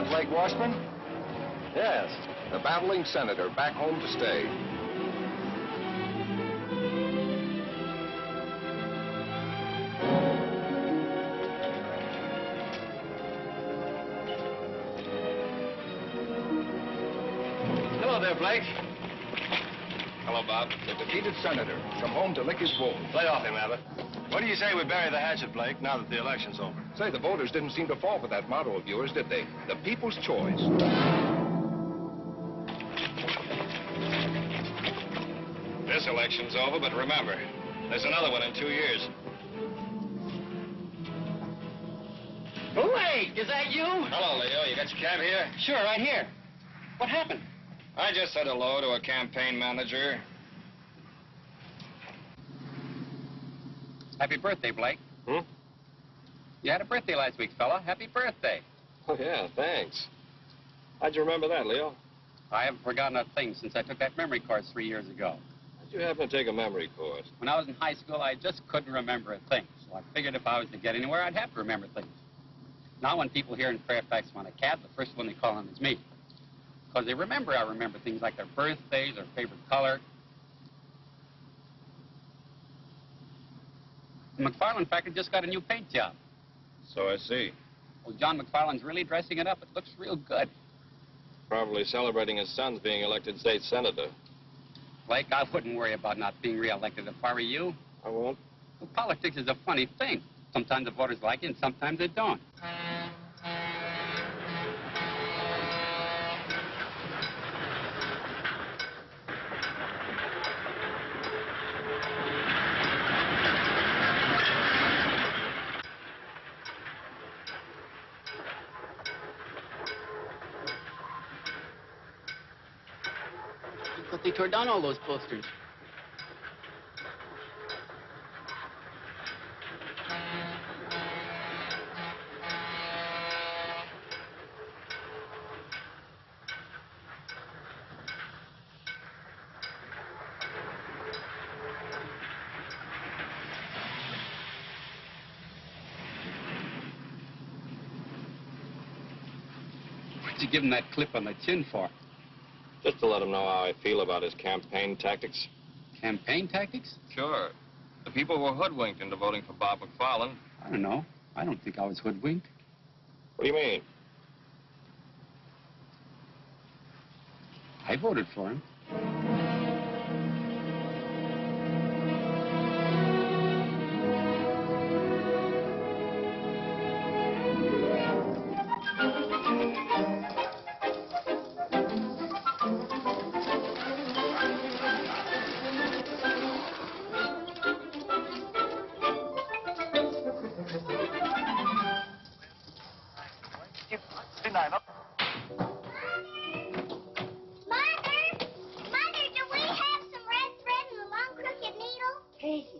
that Blake Washburn? Yes, the battling senator back home to stay. Hello there, Blake. Hello, Bob. The defeated senator come home to lick his wounds. Lay off him, Abbott. What do you say we bury the hatchet, Blake, now that the election's over? Say, the voters didn't seem to fall for that motto of yours, did they? The people's choice. This election's over, but remember, there's another one in 2 years. Blake, is that you? Hello, Leo. You got your cab here? Sure, right here. What happened? I just said hello to a campaign manager. Happy birthday, Blake. You had a birthday last week, fella. Happy birthday. Oh, yeah, thanks. How'd you remember that, Leo? I haven't forgotten a thing since I took that memory course 3 years ago. How'd you happen to take a memory course? When I was in high school, I just couldn't remember a thing. So I figured if I was to get anywhere, I'd have to remember things. Now when people here in Fairfax want a cab, the first one they call on is me. Because they remember I remember things like their birthdays, their favorite color. The McFarland factory just got a new paint job. So I see. Well, John McFarland's really dressing it up. It looks real good. Probably celebrating his son's being elected state senator. Blake, I wouldn't worry about not being reelected if I were you. I won't. Well, politics is a funny thing. Sometimes the voters like it and sometimes they don't. But they tore down all those posters. What'd you give him that clip on the chin for? Just to let him know how I feel about his campaign tactics. Campaign tactics? Sure. The people were hoodwinked into voting for Bob McFarland. I don't know. I don't think I was hoodwinked. What do you mean? I voted for him.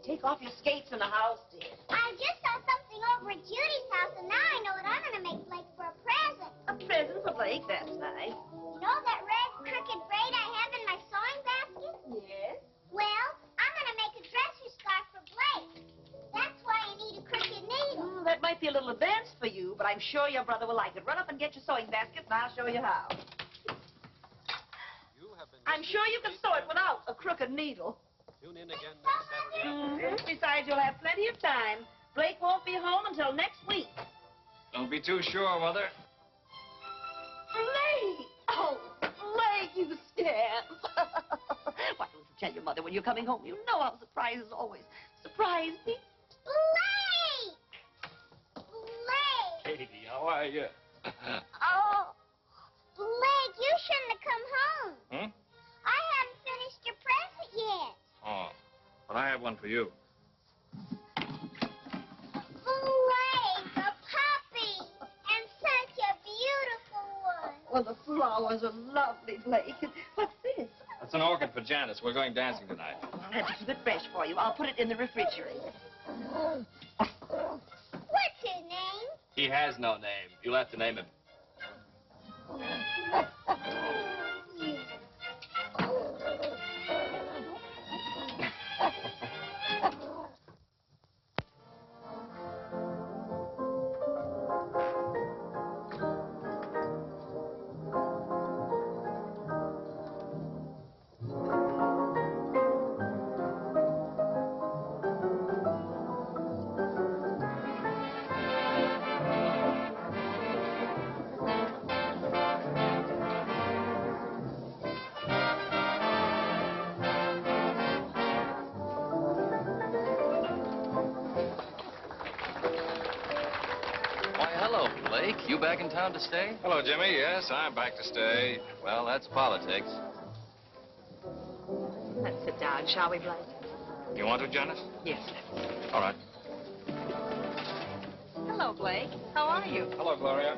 Take off your skates in the house, dear. I just saw something over at Judy's house, and now I know what I'm going to make Blake for a present. A present for Blake? That's nice. You know that red crooked braid I have in my sewing basket? Yes. Well, I'm going to make a dresser scarf for Blake. That's why I need a crooked needle. That might be a little advanced for you, but I'm sure your brother will like it. Run up and get your sewing basket, and I'll show you how. I'm sure you can sew it without a crooked needle. Tune in again next Saturday. Besides, you'll have plenty of time. Blake won't be home until next week. Don't be too sure, Mother. Blake! Oh, Blake, you scamp. Why don't you tell your mother when you're coming home? You know how surprises always surprise me. Blake! Blake! Katie, how are you? Oh, Blake, you shouldn't have come home. I haven't finished your present yet. Oh, but I have one for you. Blake, a puppy, and such a beautiful one. Well, the flowers are lovely, Blake. What's this? That's an orchid for Janice. We're going dancing tonight. I'll have to keep it fresh for you. I'll put it in the refrigerator. What's his name? He has no name. You'll have to name him. Blake, you back in town to stay? Hello, Jimmy. Yes, I'm back to stay. Well, that's politics. Let's sit down, shall we, Blake? You want to, Janice? Yes. All right. Hello, Blake. How are you? Hello, Gloria.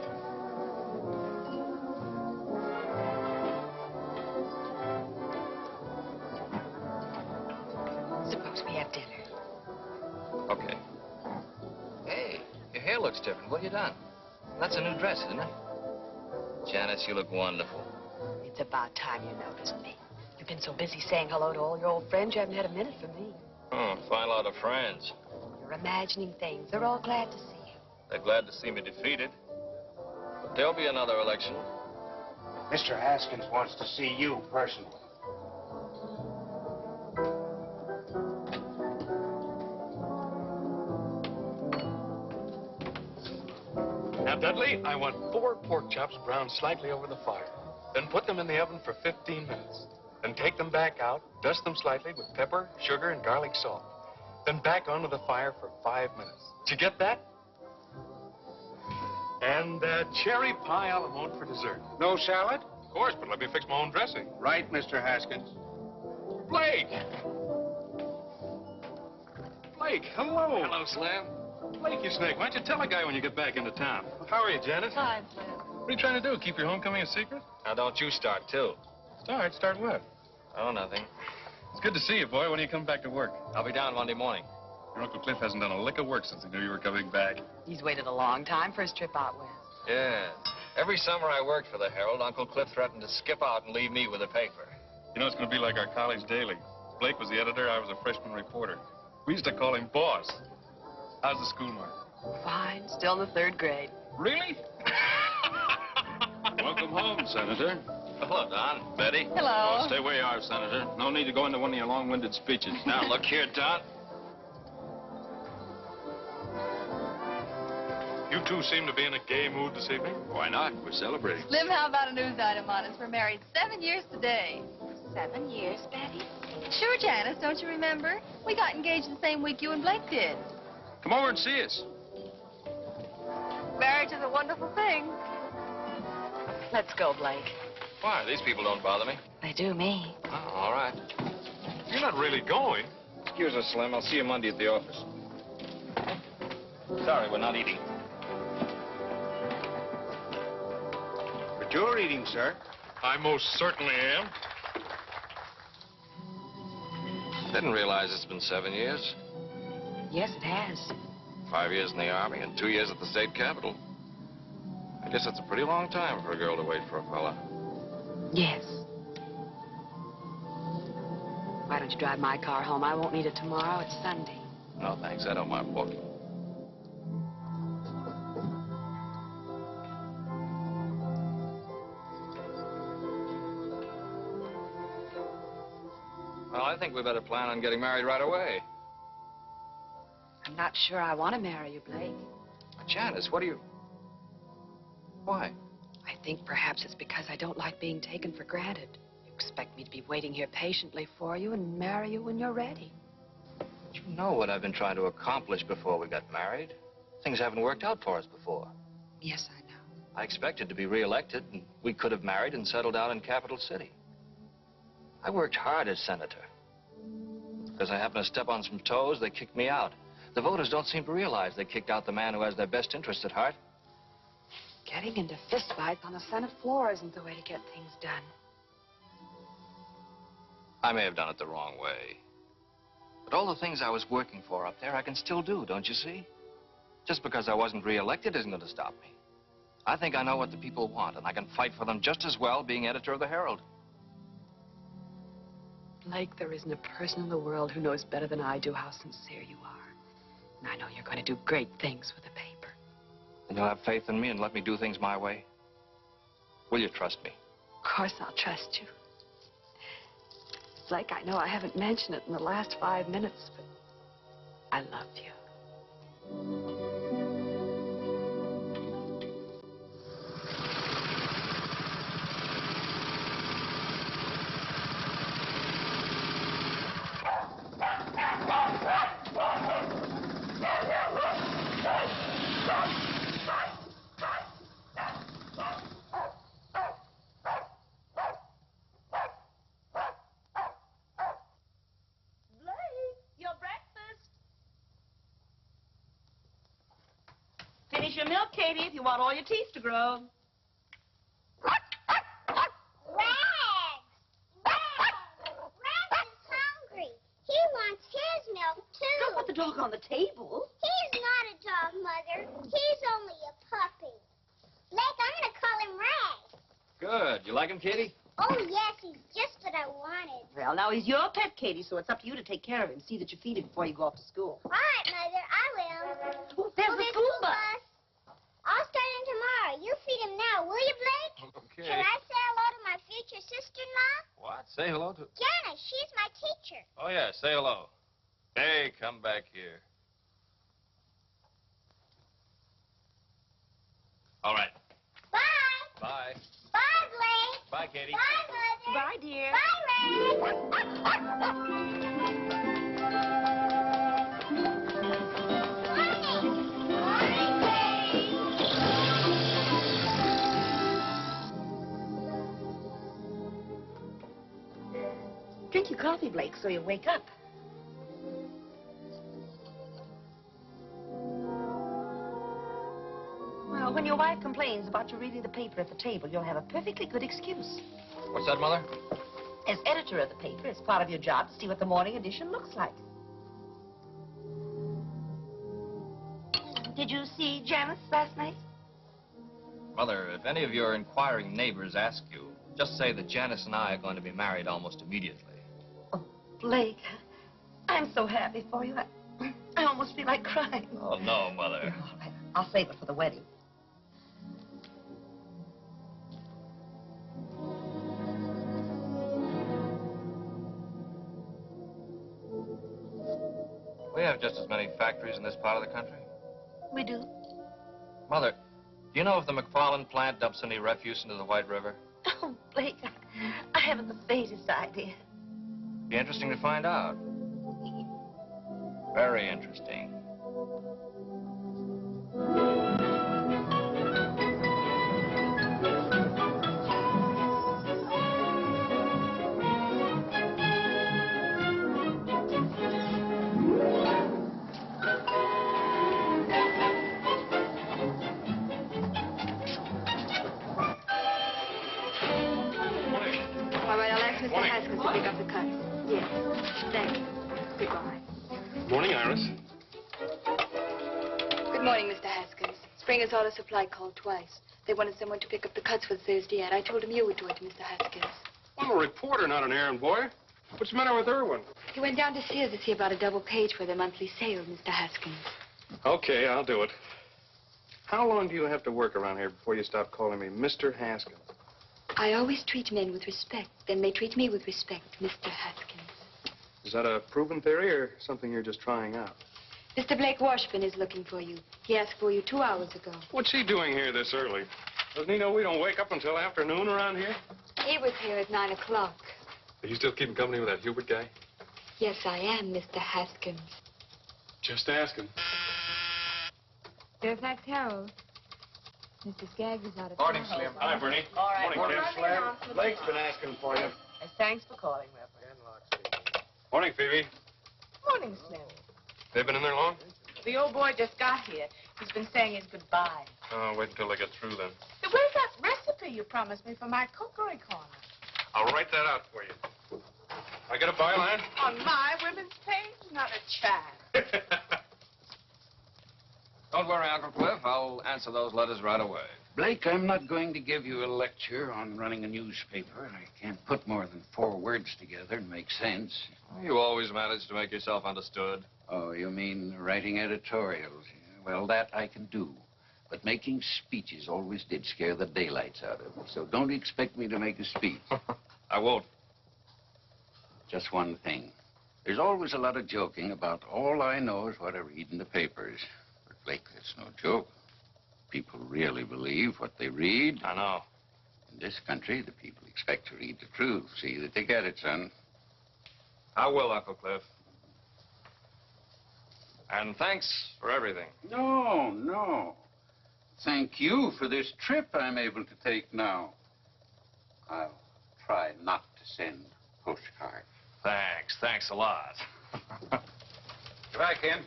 Suppose we have dinner. Okay. Hey, your hair looks different. What have you done? That's a new dress, isn't it? Janice, you look wonderful. It's about time you noticed me. You've been so busy saying hello to all your old friends, you haven't had a minute for me. Fine lot of friends. You're imagining things. They're all glad to see you. They're glad to see me defeated. But there'll be another election. Mr. Haskins wants to see you personally. Now, Dudley, I want 4 pork chops browned slightly over the fire. Then put them in the oven for 15 minutes. Then take them back out, dust them slightly with pepper, sugar, and garlic salt. Then back onto the fire for 5 minutes. Did you get that? And cherry pie a la mode for dessert. No salad? Of course, but let me fix my own dressing. Right, Mr. Haskins. Blake! Blake, hello. Hello, Slim. Blake, you snake. Why don't you tell a guy when you get back into town? How are you, Janet? Fine, Slim. What are you trying to do? Keep your homecoming a secret? Now, don't you start, too. Start what? Oh, nothing. It's good to see you, boy. When do you come back to work? I'll be down Monday morning. Your Uncle Cliff hasn't done a lick of work since he knew you were coming back. He's waited a long time for his trip out west. Yeah. Every summer I worked for the Herald, Uncle Cliff threatened to skip out and leave me with the paper. You know, it's going to be like our college daily. Blake was the editor, I was a freshman reporter. We used to call him Boss. How's the schoolwork? Fine. Still in the 3rd grade. Really? Welcome home, Senator. Hello, Don. Betty? Hello. Oh, stay where you are, Senator. No need to go into one of your long-winded speeches. Now, look here, Don. You two seem to be in a gay mood this evening. Why not? We're celebrating. Slim, how about a news item on us? We're married 7 years today. 7 years, Betty? Sure, Janice, don't you remember? We got engaged the same week you and Blake did. Come over and see us. Marriage is a wonderful thing. Let's go, Blake. Why? These people don't bother me. They do me. Oh, all right. You're not really going. Excuse us, Slim. I'll see you Monday at the office. Sorry, we're not eating. But you're eating, sir. I most certainly am. Didn't realize it's been 7 years. Yes, it has. 5 years in the Army and 2 years at the state capitol. I guess that's a pretty long time for a girl to wait for a fella. Yes. Why don't you drive my car home? I won't need it tomorrow. It's Sunday. No, thanks. I don't mind walking. Well, I think we better plan on getting married right away. I'm not sure I want to marry you, Blake. Janice, what do you... Why? I think perhaps it's because I don't like being taken for granted. You expect me to be waiting here patiently for you and marry you when you're ready. You know what I've been trying to accomplish before we got married. Things haven't worked out for us before. Yes, I know. I expected to be reelected, and we could have married and settled down in Capital City. I worked hard as senator. Because I happened to step on some toes, they kicked me out. The voters don't seem to realize they kicked out the man who has their best interests at heart. Getting into fistfights on the Senate floor isn't the way to get things done. I may have done it the wrong way. But all the things I was working for up there, I can still do, don't you see? Just because I wasn't reelected isn't going to stop me. I think I know what the people want, and I can fight for them just as well being editor of the Herald. Blake, there isn't a person in the world who knows better than I do how sincere you are. And I know you're going to do great things with the paper. And you'll have faith in me and let me do things my way? Will you trust me? Of course I'll trust you. Blake, I know I haven't mentioned it in the last 5 minutes, but I love you. Here's your milk, Katie, if you want all your teeth to grow. Rags is hungry. He wants his milk, too. Don't put the dog on the table. He's not a dog, Mother. He's only a puppy. Blake, I'm going to call him Rags. Good. You like him, Katie? Oh, yes, he's just what I wanted. Well, now he's your pet, Katie, so it's up to you to take care of him. See that you feed him before you go off to school. All right, Mother, I will. Oh, there's the school bus. I'll start him tomorrow. You feed him now, will you, Blake? Okay. Can I say hello to my future sister-in-law? What? Say hello to... Janice, she's my teacher. Oh, yeah, say hello. Hey, come back here. All right. Bye. Bye. Bye, Blake. Bye, Katie. Bye, Mother. Bye, dear. Drink your coffee, Blake, so you wake up. Well, when your wife complains about you reading the paper at the table, you'll have a perfectly good excuse. What's that, Mother? As editor of the paper, it's part of your job to see what the morning edition looks like. Did you see Janice last night? Mother, if any of your inquiring neighbors ask you, just say that Janice and I are going to be married almost immediately. Oh, Blake, I'm so happy for you. I almost feel like crying. Oh, no, Mother. All right, I'll save it for the wedding. We have just as many factories in this part of the country. We do. Mother, do you know if the McFarland plant dumps any refuse into the White River? Oh, Blake, I haven't the faintest idea. Be interesting to find out. Very interesting. All right, I'll ask Mr. Haskins to pick up the cuts. Yes. Thank you. Goodbye. Morning, Iris. Good morning, Mr. Haskins. Springer's Auto Supply called twice. They wanted someone to pick up the cuts for the Thursday ad. I told him you would do it, Mr. Haskins. I'm a reporter, not an errand boy. What's the matter with Irwin? He went down to Sears to see about a double page for their monthly sale, Mr. Haskins. Okay, I'll do it. How long do you have to work around here before you stop calling me Mr. Haskins? I always treat men with respect. Then they treat me with respect, Mr. Haskins. Is that a proven theory or something you're just trying out? Mr. Blake Washburn is looking for you. He asked for you 2 hours ago. What's he doing here this early? Doesn't he know we don't wake up until afternoon around here? He was here at 9 o'clock. Are you still keeping company with that Hubert guy? Yes, I am, Mr. Haskins. Just asking. Fairfax Herald. Mr. Skaggs is out of Morning, town. Slim. Hi, Bernie. All right. Morning, Kim. Blake's been asking for you. Thanks for calling, Reverend. Morning, Phoebe. Morning, Slim. They've been in there long? The old boy just got here. He's been saying his goodbye. Oh, wait until they get through then. Hey, where's that recipe you promised me for my cookery corner? I'll write that out for you. I get a byline? On my women's page? Not a child. Don't worry, Uncle Cliff. I'll answer those letters right away. Blake, I'm not going to give you a lecture on running a newspaper. I can't put more than 4 words together and make sense. You always manage to make yourself understood. Oh, you mean writing editorials? Well, that I can do. But making speeches always did scare the daylights out of me. So don't expect me to make a speech. I won't. Just one thing. There's always a lot of joking about all I know is what I read in the papers. But, Blake, that's no joke. People really believe what they read. I know. In this country, the people expect to read the truth. See that they get it, son. I will, Uncle Cliff. And thanks for everything. No, no. Thank you for this trip I'm able to take now. I'll try not to send postcards. Thanks. Thanks a lot. Goodbye, Ken.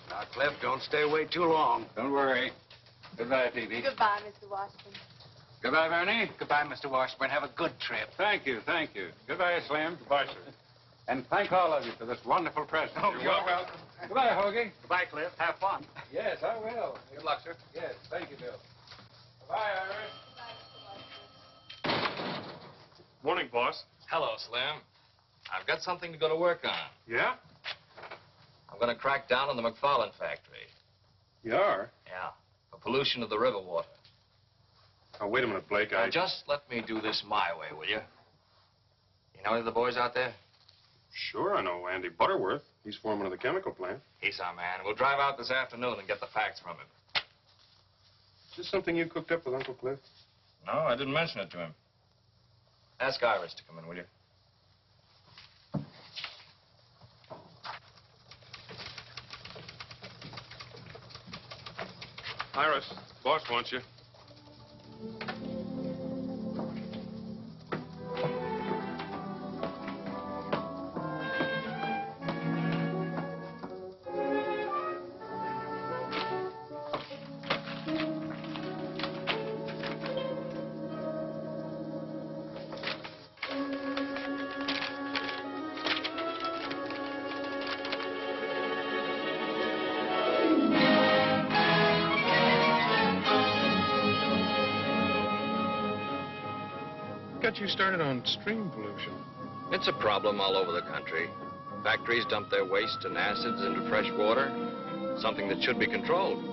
Now, Now, Cliff, don't stay away too long. Don't worry. Goodbye, Phoebe. Goodbye, Mr. Washburn. Goodbye, Bernie. Goodbye, Mr. Washburn. Have a good trip. Thank you, thank you. Goodbye, Slim. Goodbye, sir. And thank all of you for this wonderful present. Oh, you're welcome. Goodbye, Hoagie. Goodbye, Cliff. Have fun. Yes, I will. Good luck, sir. Yes, thank you, Bill. Goodbye, Iris. Morning, boss. Hello, Slim. I've got something to go to work on. Yeah? I'm going to crack down on the McFarland factory. You are? Yeah. For pollution of the river water. Oh, wait a minute, Blake. Now, just let me do this my way, will you? You know any of the boys out there? Sure, I know Andy Butterworth. He's foreman of the chemical plant. He's our man. We'll drive out this afternoon and get the facts from him. Is this something you cooked up with Uncle Cliff? No, I didn't mention it to him. Ask Iris to come in, will you? Iris, boss wants you. Got you started on stream pollution. It's a problem all over the country. Factories dump their waste and acids into fresh water, something that should be controlled.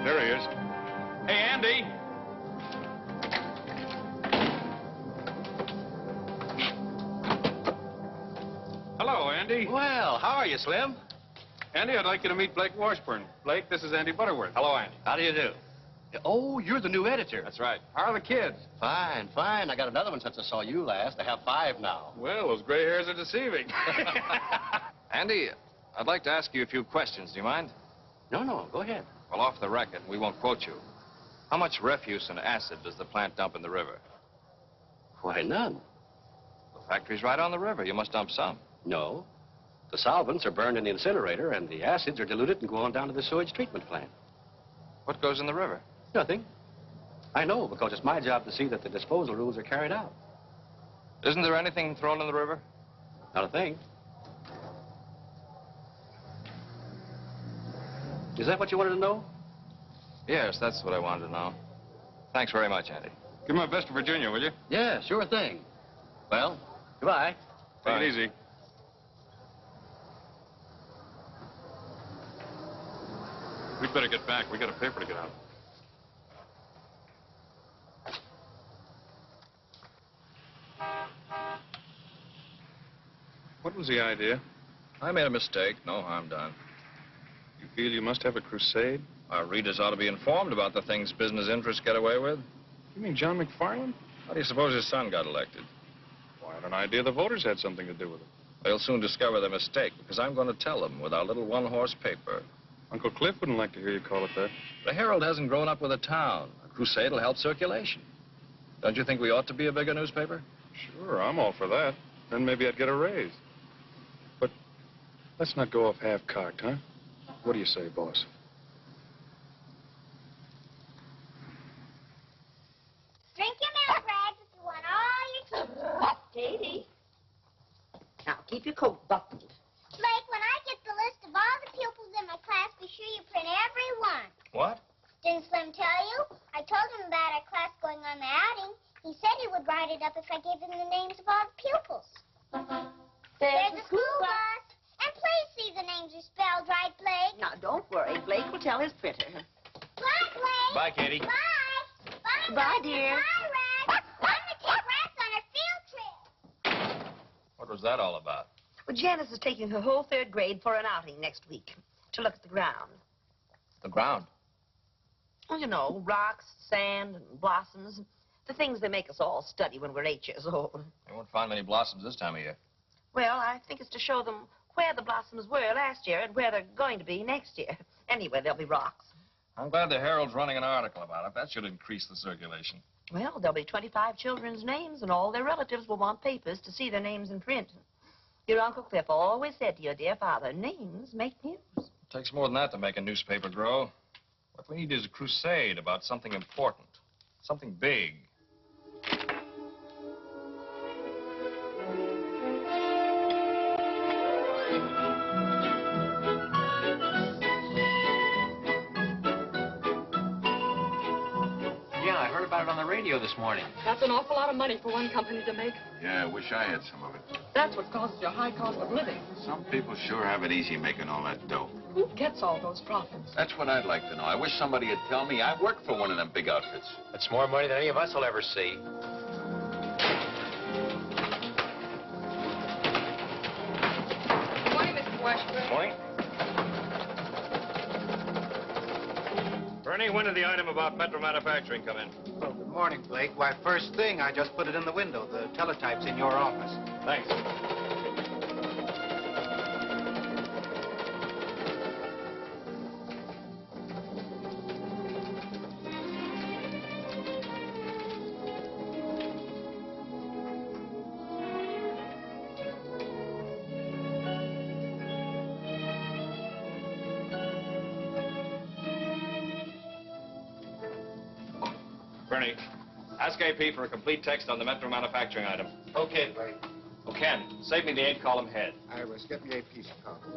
There he is. Hey, Andy. Hello, Andy. Well, how are you, Slim? Andy, I'd like you to meet Blake Washburn. Blake, this is Andy Butterworth. Hello, Andy. How do you do? Oh, you're the new editor. That's right. How are the kids? Fine, fine. I got another one since I saw you last. I have 5 now. Well, those gray hairs are deceiving. Andy, I'd like to ask you a few questions. Do you mind? No, go ahead. Well, off the record, we won't quote you. How much refuse and acid does the plant dump in the river? Why, none. The factory's right on the river. You must dump some. No. The solvents are burned in the incinerator, and the acids are diluted and go on down to the sewage treatment plant. What goes in the river? Nothing. I know, because it's my job to see that the disposal rules are carried out. Isn't there anything thrown in the river? Not a thing. Is that what you wanted to know? Yes, that's what I wanted to know. Thanks very much, Andy. Give my best to Virginia, will you? Yeah, sure thing. Well, goodbye. Take it easy. We'd better get back. We got a paper to get out. What was the idea? I made a mistake. No harm done. You feel you must have a crusade? Our readers ought to be informed about the things business interests get away with. You mean John McFarland? How do you suppose his son got elected? Well, I had an idea the voters had something to do with it. They'll soon discover their mistake, because I'm going to tell them with our little one-horse paper. Uncle Cliff wouldn't like to hear you call it that. The Herald hasn't grown up with a town. A crusade will help circulation. Don't you think we ought to be a bigger newspaper? Sure, I'm all for that. Then maybe I'd get a raise. But let's not go off half-cocked, huh? What do you say, boss? Drink your milk, Rags, if you want all your teeth. Katie. Now, keep your coat buttoned. Blake, when I get the list of all the pupils in my class, be sure you print every one. What? Didn't Slim tell you? I told him about our class going on the outing. He said he would write it up if I gave him the names of all the pupils. There's the school bus. And please see the names are spelled right, Blake. Now, don't worry. Blake will tell his printer. Bye, Blake. Bye, Katie. Bye. Bye, Bye, Blake. dear. Bye, Rex. I'm going to take Rex on a field trip. What was that all about? Well, Janice is taking her whole 3rd grade for an outing next week to look at the ground. The ground. Well, you know, rocks, sand, and blossoms. The things they make us all study when we're 8 years old. They won't find many blossoms this time of year. Well, I think it's to show them where the blossoms were last year and where they're going to be next year. Anyway, there'll be rocks. I'm glad the Herald's running an article about it. That should increase the circulation. Well, there'll be 25 children's names, and all their relatives will want papers to see their names in print. Your Uncle Cliff always said to your dear father, names make news. It takes more than that to make a newspaper grow. What we need is a crusade about something important, something big. Yeah, I heard about it on the radio this morning. That's an awful lot of money for one company to make. Yeah, I wish I had some of it. That's what causes your high cost of living. Some people sure have it easy making all that dough. Who gets all those profits? That's what I'd like to know. I wish somebody would tell me. I work for one of them big outfits. That's more money than any of us will ever see. Good morning, Mr. Washburn. Morning. Bernie, when did the item about Metro Manufacturing come in? Well, good morning, Blake. Why, first thing, I just put it in the window. The teletype's in your office. Thanks. Bernie, ask AP for a complete text on the Metro Manufacturing item. Okay, Blake. Oh, Ken, save me the 8-column head. I was getting a piece of copy.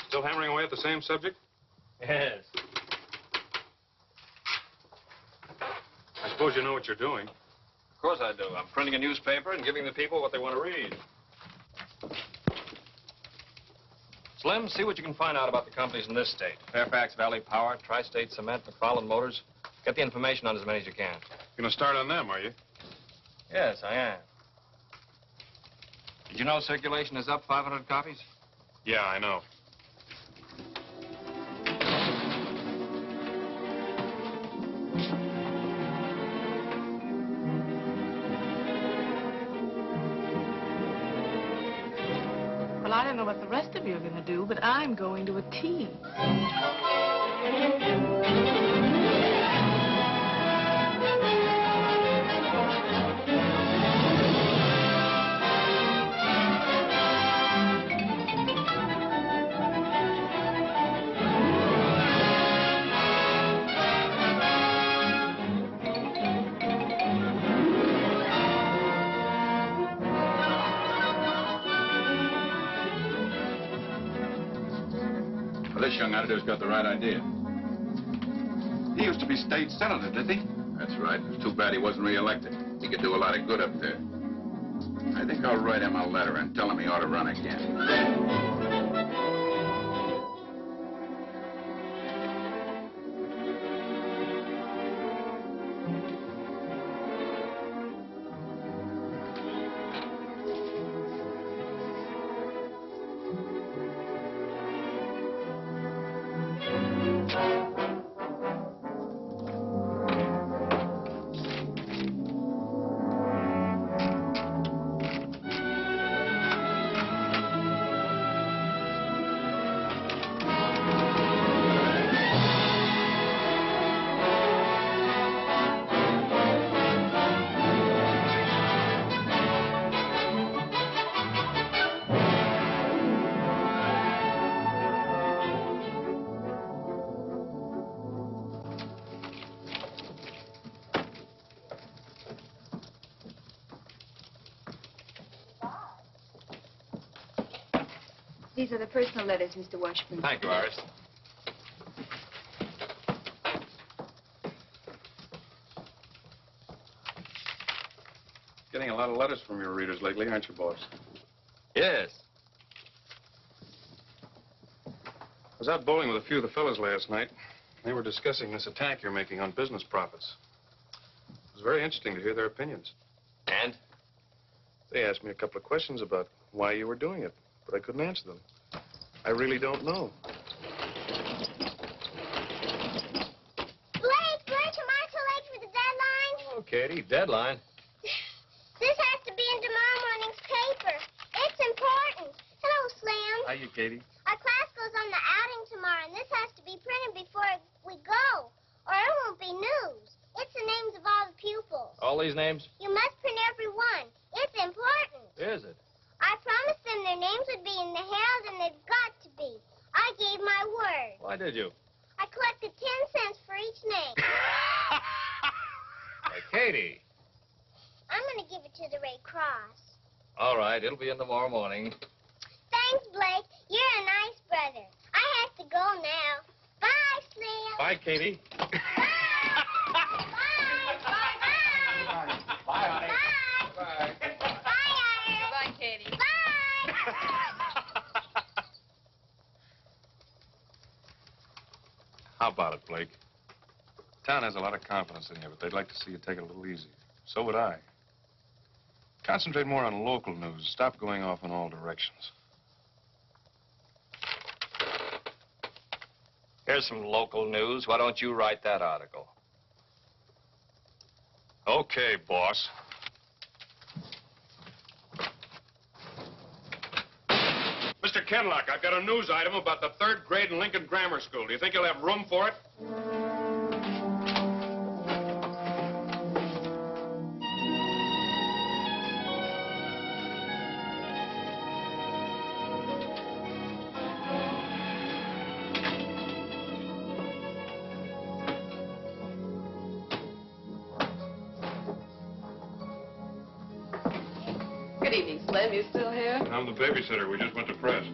Still hammering away at the same subject? Yes. I suppose you know what you're doing. Of course I do. I'm printing a newspaper and giving the people what they want to read. Slim, see what you can find out about the companies in this state. Fairfax Valley Power, Tri-State Cement, McFarland Motors. Get the information on as many as you can. You're going to start on them, are you? Yes, I am. Did you know circulation is up 500 copies? Yeah, I know. Well, I don't know what the rest of you are going to do, but I'm going to a tea. Well, this young editor's got the right idea. He used to be state senator, did he? That's right. It's too bad he wasn't reelected. He could do a lot of good up there. I think I'll write him a letter and tell him he ought to run again. These are the personal letters, Mr. Washburn. Thank you, Iris. Getting a lot of letters from your readers lately, aren't you, boss? Yes. I was out bowling with a few of the fellas last night. They were discussing this attack you're making on business profits. It was very interesting to hear their opinions. And? They asked me a couple of questions about why you were doing it, but I couldn't answer them. I really don't know. Blake, weren't you too late for the deadline? Oh, Katie, deadline. This has to be in tomorrow morning's paper. It's important. Hello, Slim. Hiya, Katie. Our class goes on the outing tomorrow, and this has to be printed before we go, or it won't be news. It's the names of all the pupils. All these names? You must print every one. It's important. Is it? I promised them their names would be in the Herald, and they've got to be. I gave my word. Why did you? I collected 10 cents for each name. Hey, Katie. I'm going to give it to the Red Cross. All right, it'll be in tomorrow morning. Thanks, Blake. You're a nice brother. I have to go now. Bye, Slim. Bye, Katie. Bye, honey. Bye. Bye, Katie. Bye. How about it, Blake? Town has a lot of confidence in you, but they'd like to see you take it a little easier. So would I. Concentrate more on local news. Stop going off in all directions. Here's some local news. Why don't you write that article? Okay, boss. Mr. Kenlock, I've got a news item about the 3rd grade in Lincoln Grammar School. Do you think you'll have room for it? Good evening, Slim. You still here? I'm the babysitter. We just went to press.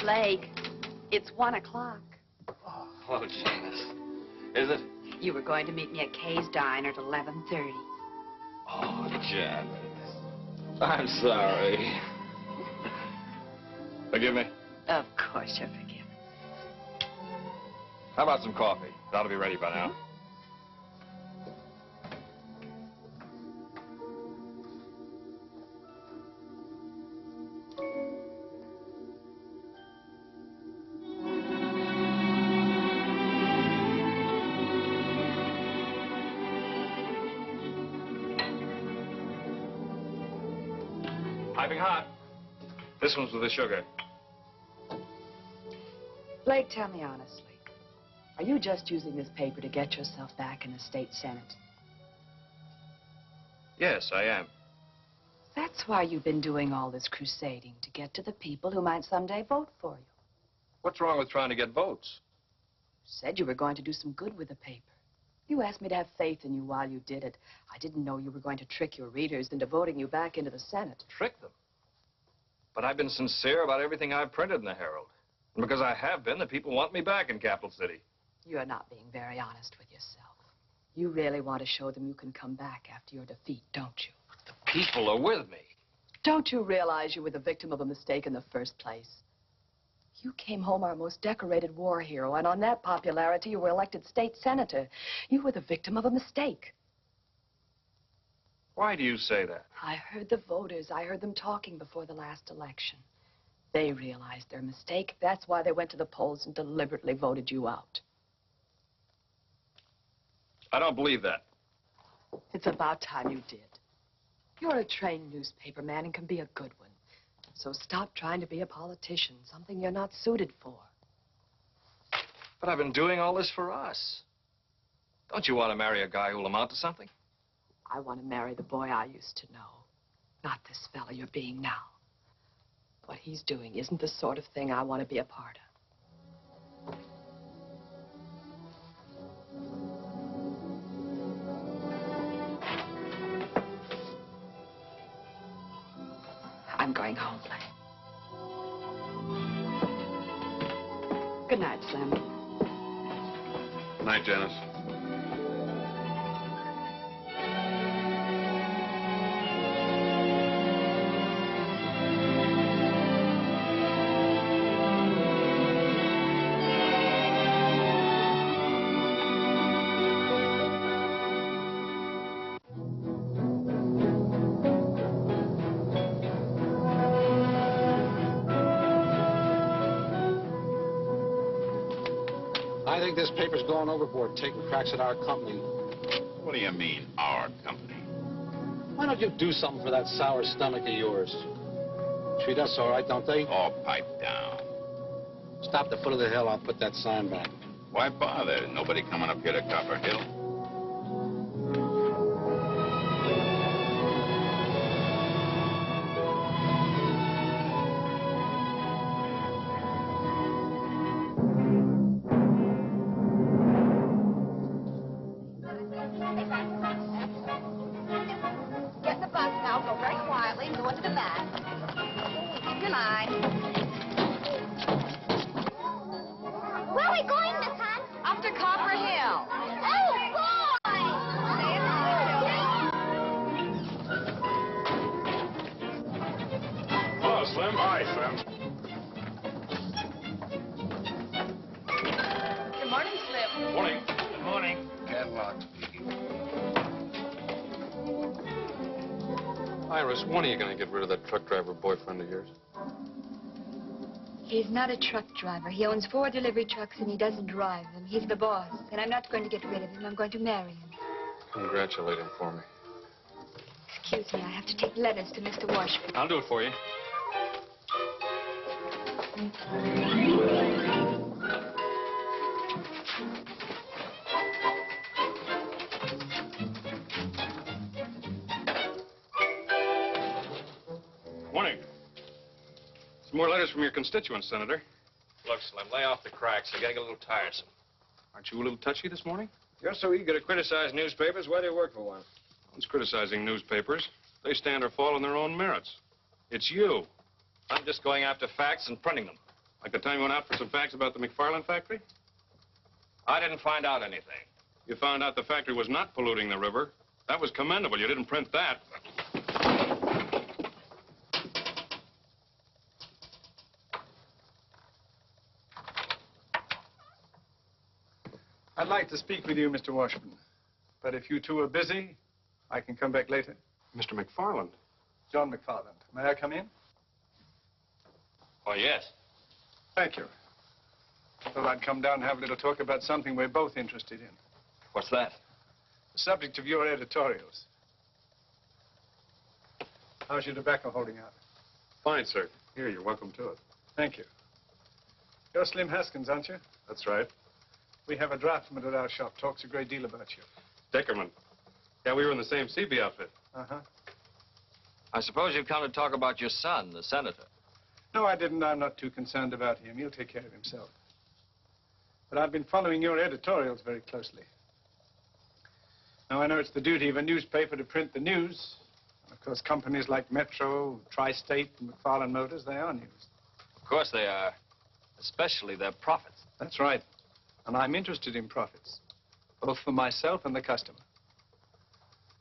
Blake, it's 1 o'clock. Oh, Janice. Is it? You were going to meet me at Kay's Diner at 11:30. Oh, Janice. I'm sorry. Forgive me? Of course you're forgiven. How about some coffee? That'll be ready by now. Piping hot. This one's with the sugar. Blake, tell me honestly. Are you just using this paper to get yourself back in the state senate? Yes, I am. That's why you've been doing all this crusading, to get to the people who might someday vote for you. What's wrong with trying to get votes? You said you were going to do some good with the paper. You asked me to have faith in you while you did it. I didn't know you were going to trick your readers into voting you back into the Senate. Trick them? But I've been sincere about everything I've printed in the Herald. And because I have been, the people want me back in Capital City. You're not being very honest with yourself. You really want to show them you can come back after your defeat, don't you? The people are with me. Don't you realize you were the victim of a mistake in the first place? You came home our most decorated war hero, and on that popularity, you were elected state senator. You were the victim of a mistake. Why do you say that? I heard the voters. I heard them talking before the last election. They realized their mistake. That's why they went to the polls and deliberately voted you out. I don't believe that. It's about time you did. You're a trained newspaper man and can be a good one. So stop trying to be a politician, something you're not suited for. But I've been doing all this for us. Don't you want to marry a guy who'll amount to something? I want to marry the boy I used to know, not this fella you're being now. What he's doing isn't the sort of thing I want to be a part of. I'm going home, Blake. Good night, Slim. Good night, Janice. I think this paper's going overboard, taking cracks at our company. What do you mean, our company? Why don't you do something for that sour stomach of yours? Treat us all right, don't they? Oh, pipe down. Stop the foot of the hill. I'll put that sign back. Why bother? Nobody coming up here to Copper Hill. Get in the bus now. Go very quietly and go into the back. Keep your line. Where are we going, Miss Hunt? Up to Copper Hill. Oh, boy! Hello, Slim. Hi, Slim. Good morning, Slim. Morning. Good morning. Catwalk speaking. Iris, when are you going to get rid of that truck driver boyfriend of yours? He's not a truck driver. He owns 4 delivery trucks and he doesn't drive them. He's the boss. And I'm not going to get rid of him. I'm going to marry him. Congratulate him for me. Excuse me, I have to take letters to Mr. Washburn. I'll do it for you. Morning. Some more letters from your constituents, Senator. Look, Slim, lay off the cracks. They're getting a little tiresome. Aren't you a little touchy this morning? You're so eager to criticize newspapers. Why do you work for one? No one's criticizing newspapers. They stand or fall on their own merits. It's you. I'm just going after facts and printing them. Like the time you went out for some facts about the McFarland factory? I didn't find out anything. You found out the factory was not polluting the river. That was commendable. You didn't print that. I'd like to speak with you, Mr. Washburn. But if you two are busy, I can come back later. Mr. McFarland? John McFarland. May I come in? Oh, yes. Thank you. Thought I'd come down and have a little talk about something we're both interested in. What's that? The subject of your editorials. How's your tobacco holding out? Fine, sir. Here, you're welcome to it. Thank you. You're Slim Haskins, aren't you? That's right. We have a draftsman at our shop. Talks a great deal about you. Dickerman. Yeah, we were in the same CB outfit. Uh-huh. I suppose you've come to talk about your son, the senator. No, I didn't. I'm not too concerned about him. He'll take care of himself. But I've been following your editorials very closely. Now, I know it's the duty of a newspaper to print the news. And of course, companies like Metro, Tri-State, and McFarland Motors, they are news. Of course they are. Especially their profits. That's right. And I'm interested in profits, both for myself and the customer.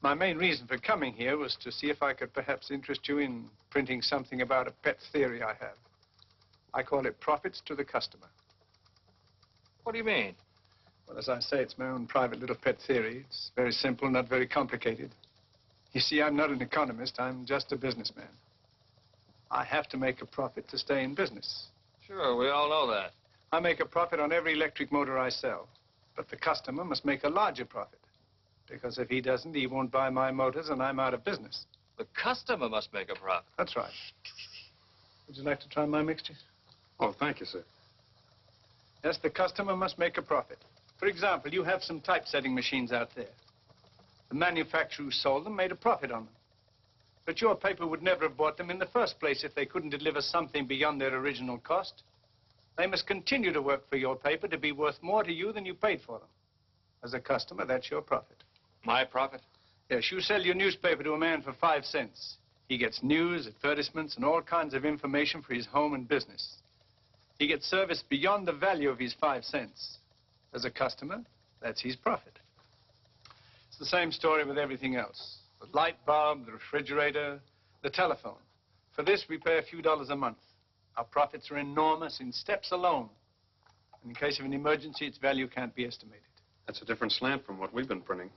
My main reason for coming here was to see if I could perhaps interest you in printing something about a pet theory I have. I call it Profits to the Customer. What do you mean? Well, as I say, it's my own private little pet theory. It's very simple, not very complicated. You see, I'm not an economist. I'm just a businessman. I have to make a profit to stay in business. Sure, we all know that. I make a profit on every electric motor I sell. But the customer must make a larger profit. Because if he doesn't, he won't buy my motors and I'm out of business. The customer must make a profit. That's right. Would you like to try my mixture? Oh, thank you, sir. Yes, the customer must make a profit. For example, you have some typesetting machines out there. The manufacturer who sold them made a profit on them. But your paper would never have bought them in the first place if they couldn't deliver something beyond their original cost. They must continue to work for your paper to be worth more to you than you paid for them. As a customer, that's your profit. My profit? Yes, you sell your newspaper to a man for 5 cents. He gets news, advertisements, and all kinds of information for his home and business. He gets service beyond the value of his 5 cents. As a customer, that's his profit. It's the same story with everything else. The light bulb, the refrigerator, the telephone. For this, we pay a few dollars a month. Our profits are enormous in steps alone. In case of an emergency, its value can't be estimated. That's a different slant from what we've been printing.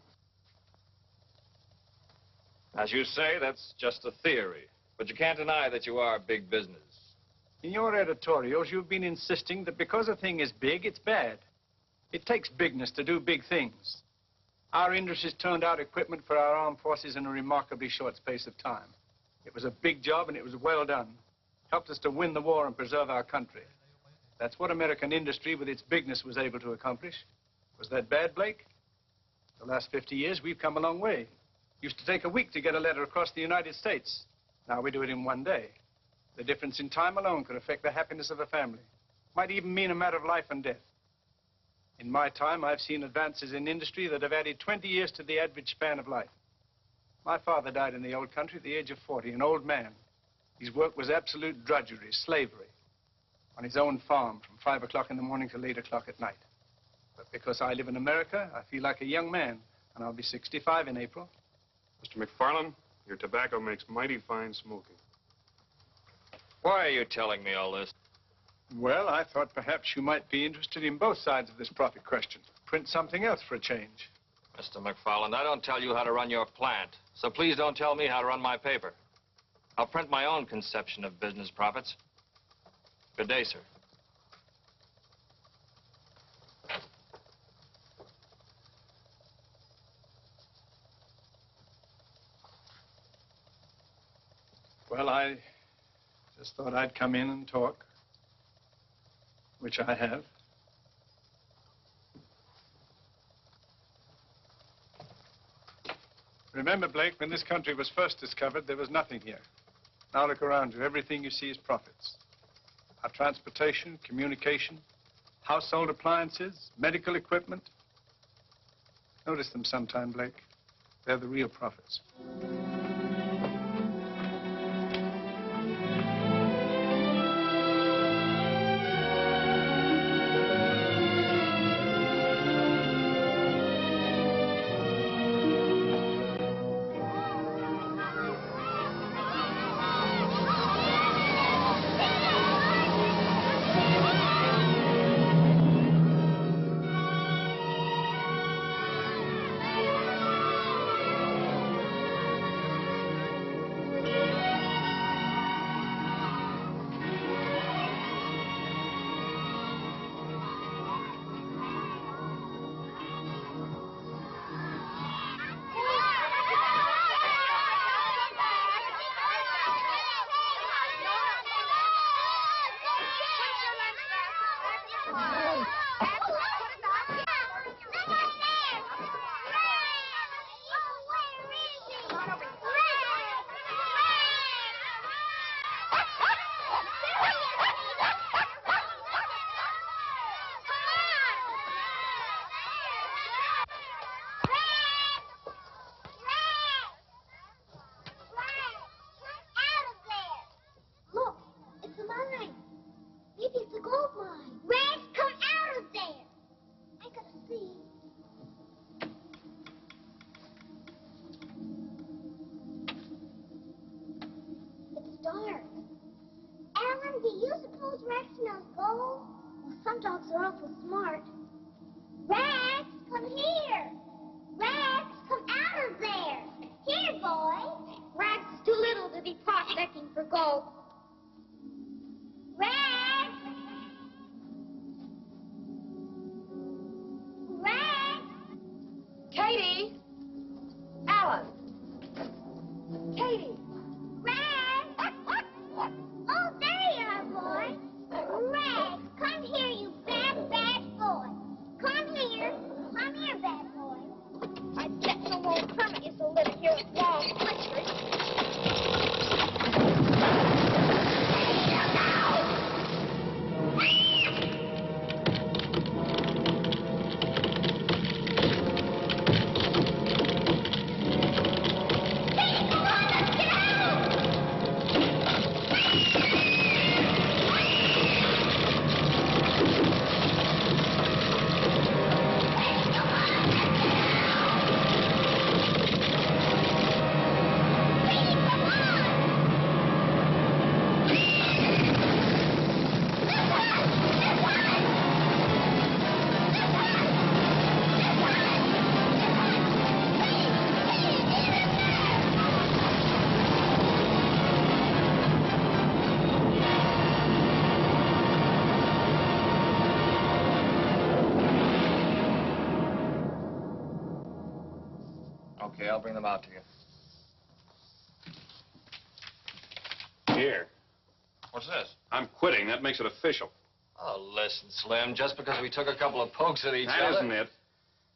As you say, that's just a theory. But you can't deny that you are big business. In your editorials, you've been insisting that because a thing is big, it's bad. It takes bigness to do big things. Our industries turned out equipment for our armed forces in a remarkably short space of time. It was a big job, and it was well done. Helped us to win the war and preserve our country. That's what American industry, with its bigness, was able to accomplish. Was that bad, Blake? The last 50 years, we've come a long way. Used to take a week to get a letter across the United States. Now we do it in 1 day. The difference in time alone could affect the happiness of a family. Might even mean a matter of life and death. In my time, I've seen advances in industry that have added 20 years to the average span of life. My father died in the old country at the age of 40, an old man. His work was absolute drudgery, slavery, on his own farm from 5 o'clock in the morning till 8 o'clock at night. But because I live in America, I feel like a young man, and I'll be 65 in April. Mr. McFarland, your tobacco makes mighty fine smoking. Why are you telling me all this? Well, I thought perhaps you might be interested in both sides of this profit question. Print something else for a change. Mr. McFarland, I don't tell you how to run your plant, so please don't tell me how to run my paper. I'll print my own conception of business profits. Good day, sir. Well, I just thought I'd come in and talk, which I have. Remember, Blake, when this country was first discovered, there was nothing here. Now look around you. Everything you see is profits. Our transportation, communication, household appliances, medical equipment. Notice them sometime, Blake. They're the real profits. Okay, I'll bring them out to you. Here. What's this? I'm quitting. That makes it official. Oh, listen, Slim, just because we took a couple of pokes at each That other... isn't it.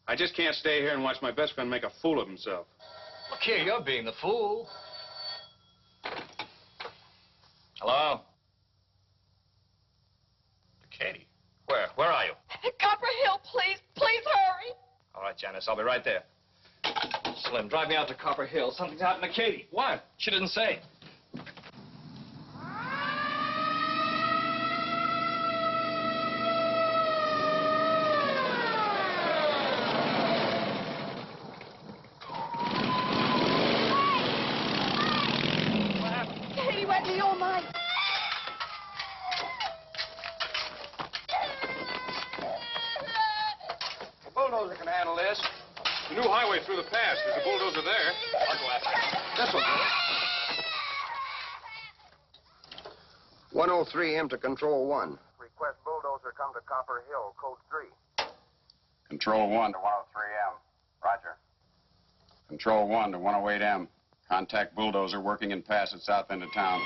I just can't stay here and watch my best friend make a fool of himself. Look here, you're being the fool. Hello? Katie. Where? Where are you? Copper Hill, please. Please hurry. All right, Janice, I'll be right there. Slim, drive me out to Copper Hill. Something's happened to Katie. What? She didn't say. Katie, wet me all mine. The bulldozer can handle this. The new highway through the pass. There's a bulldozer there. I'll go after it. This one. 103M to Control 1. Request bulldozer come to Copper Hill, code 3. Control 1 to 103M. Roger. Control 1 to 108M. Contact bulldozer working in pass at south end of town.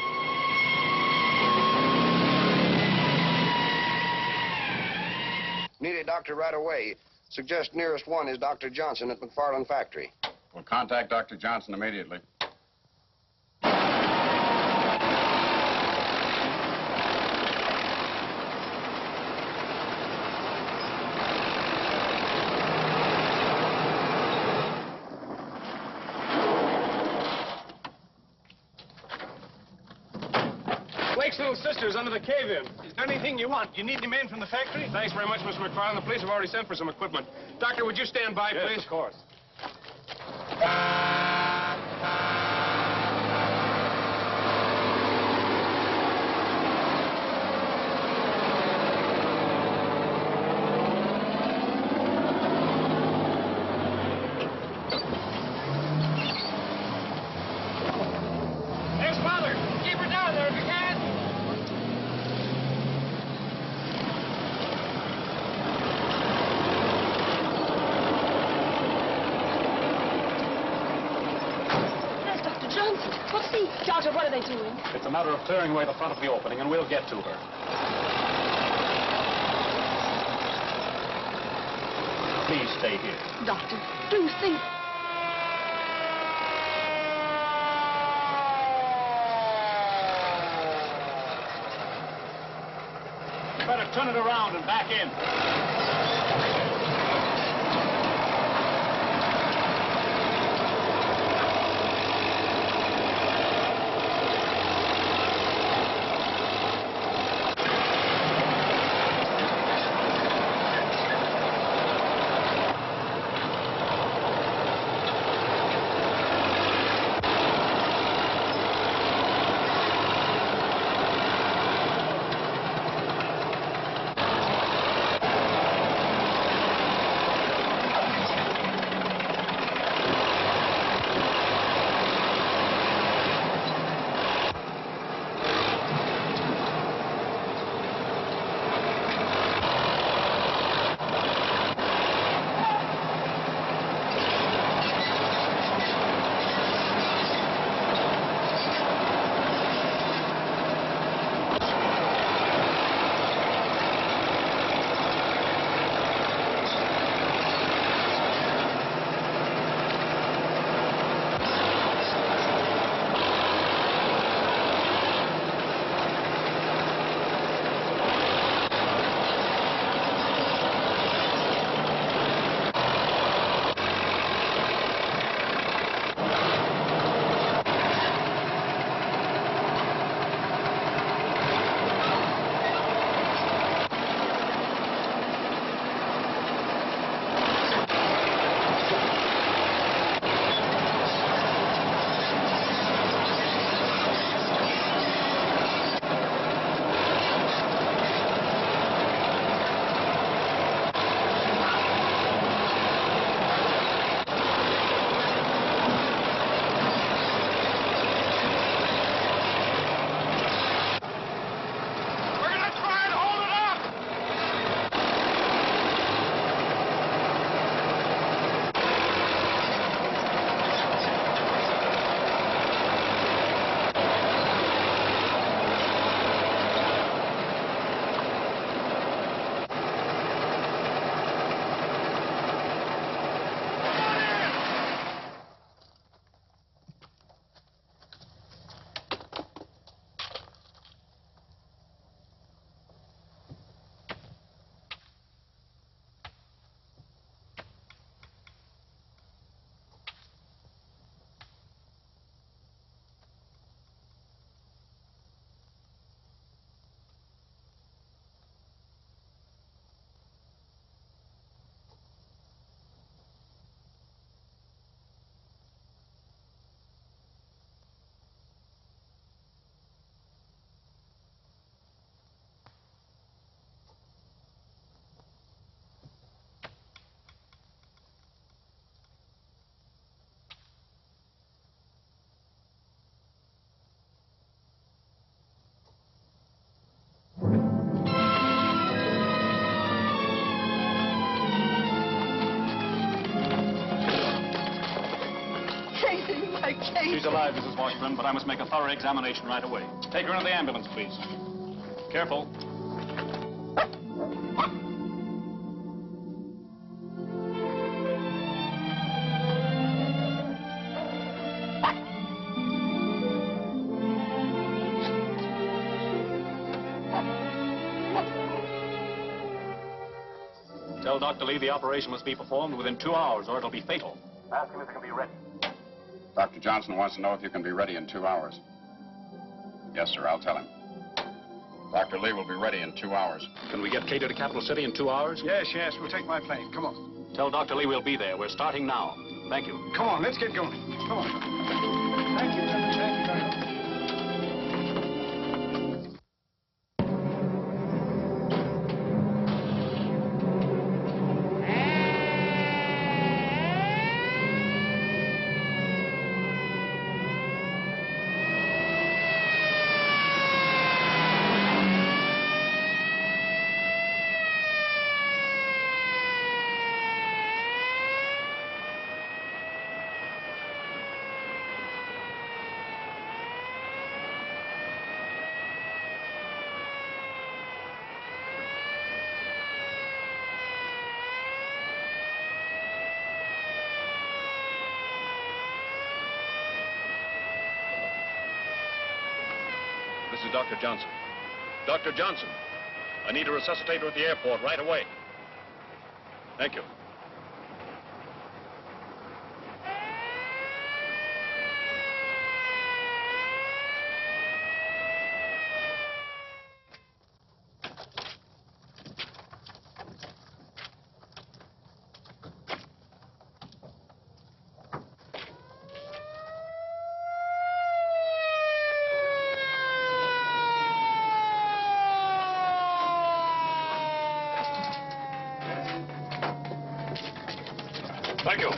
Need a doctor right away. Suggest nearest one is Dr. Johnson at McFarland Factory. We'll contact Dr. Johnson immediately. Blake's little sister's under the cave-in. Is there anything you want? You need any men from the factory? Thanks very much, Mr. McFarland. The police have already sent for some equipment. Doctor, would you stand by, please? Yes, of course. There's Father. Keep her down there if you can. There's Dr. Johnson. What's he? Doctor, what are they doing? It's a matter of clearing away the front of the opening, and we'll get to her. Please stay here. Doctor, do think. Better turn it around and back in. Jane. She's alive, Mrs. Washburn, but I must make a thorough examination right away. Take her into the ambulance, please. Careful. Tell Dr. Lee the operation must be performed within 2 hours, or it'll be fatal. Ask him if it can be ready. Dr. Johnson wants to know if you can be ready in 2 hours. Yes, sir, I'll tell him. Dr. Lee will be ready in 2 hours. Can we get Cato to Capital City in 2 hours? Yes, yes, we'll take my plane. Come on. Tell Dr. Lee we'll be there. We're starting now. Thank you. Come on, let's get going. Come on. Thank you, gentlemen. Thank you very much. This is Dr. Johnson. Dr. Johnson, I need a resuscitator at the airport right away. Thank you. Thank you.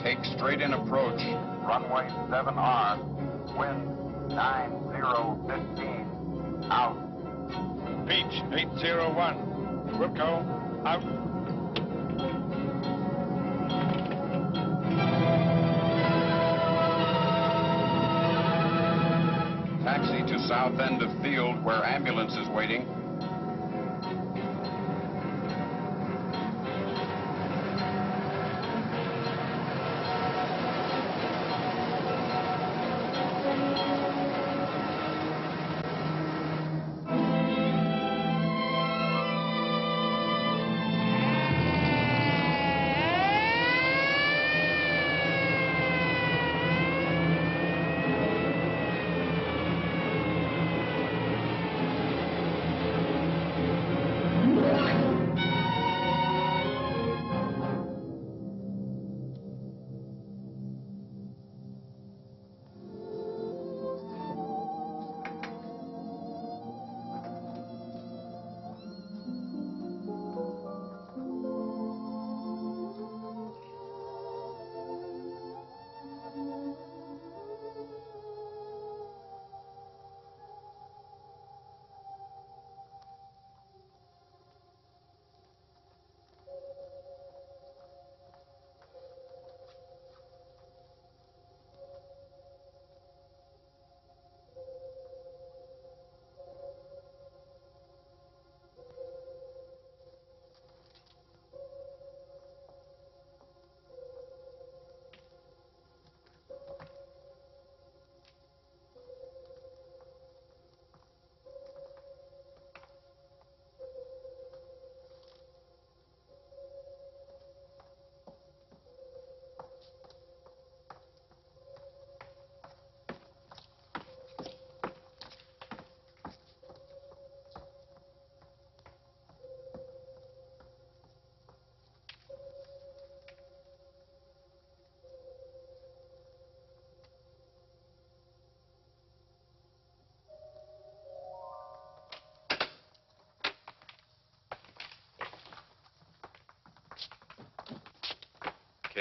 Take straight in approach. Runway 7R. Wind 9015. Out. Beach 801. Wilco, out. Taxi to south end of field where ambulance is waiting.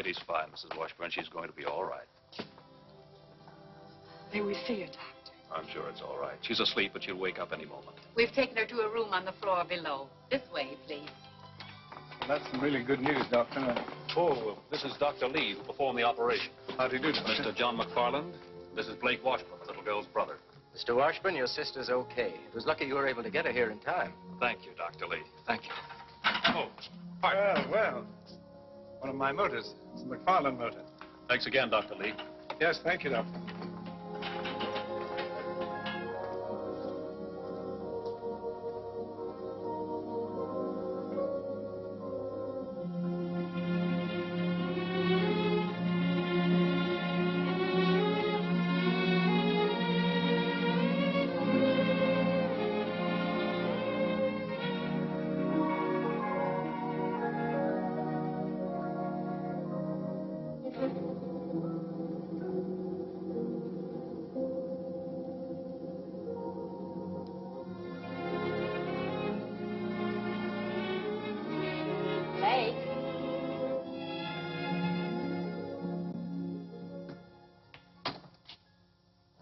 Katie's fine, Mrs. Washburn. She's going to be all right. May we see her, Doctor? I'm sure it's all right. She's asleep, but she'll wake up any moment. We've taken her to a room on the floor below. This way, please. Well, that's some really good news, Doctor. Oh, this is Dr. Lee, who performed the operation. How do you do, Doctor? Mr. John McFarland. This is Blake Washburn, the little girl's brother. Mr. Washburn, your sister's okay. It was lucky you were able to get her here in time. Thank you, Dr. Lee. Thank you. Oh, well. One of my motors. It's a McFarland motor. Thanks again, Dr. Lee. Yes, thank you, Doctor.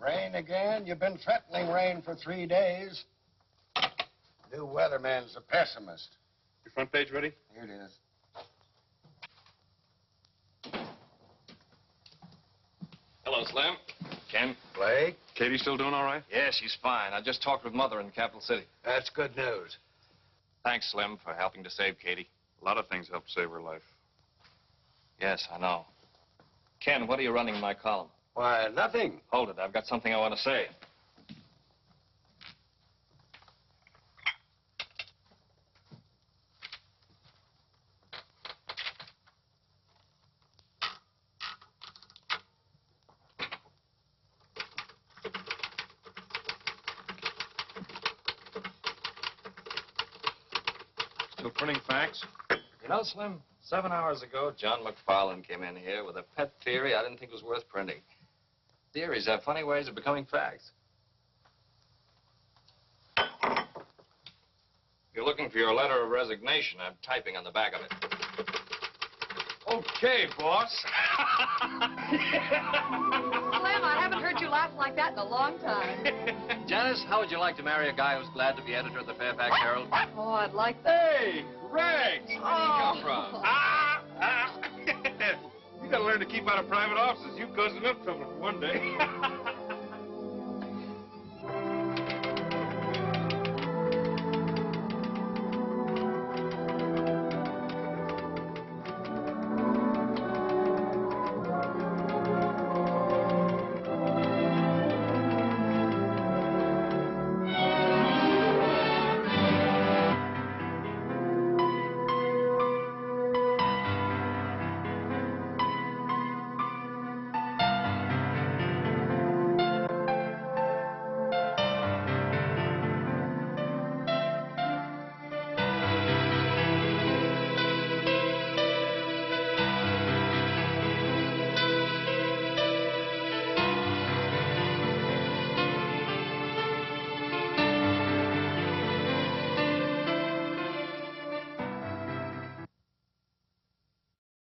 Rain again? You've been threatening rain for 3 days. New weatherman's a pessimist. Your front page ready? Here it is. Hello, Slim. Ken. Blake? Katie still doing all right? Yeah, she's fine. I just talked with Mother in Capital City. That's good news. Thanks, Slim, for helping to save Katie. A lot of things help save her life. Yes, I know. Ken, what are you running in my column? Why, nothing. Hold it. I've got something I want to say. Still printing facts? You know, Slim, 7 hours ago, John McFarland came in here with a pet theory I didn't think was worth printing. Theories have funny ways of becoming facts. You're looking for your letter of resignation. I'm typing on the back of it. Okay, boss. Slim, I haven't heard you laugh like that in a long time. Janice, how would you like to marry a guy who's glad to be editor of the Fairfax Herald? Oh, I'd like that. Hey, Rags! Where do you come from? You gotta learn to keep out of private offices. You caused enough trouble for one day.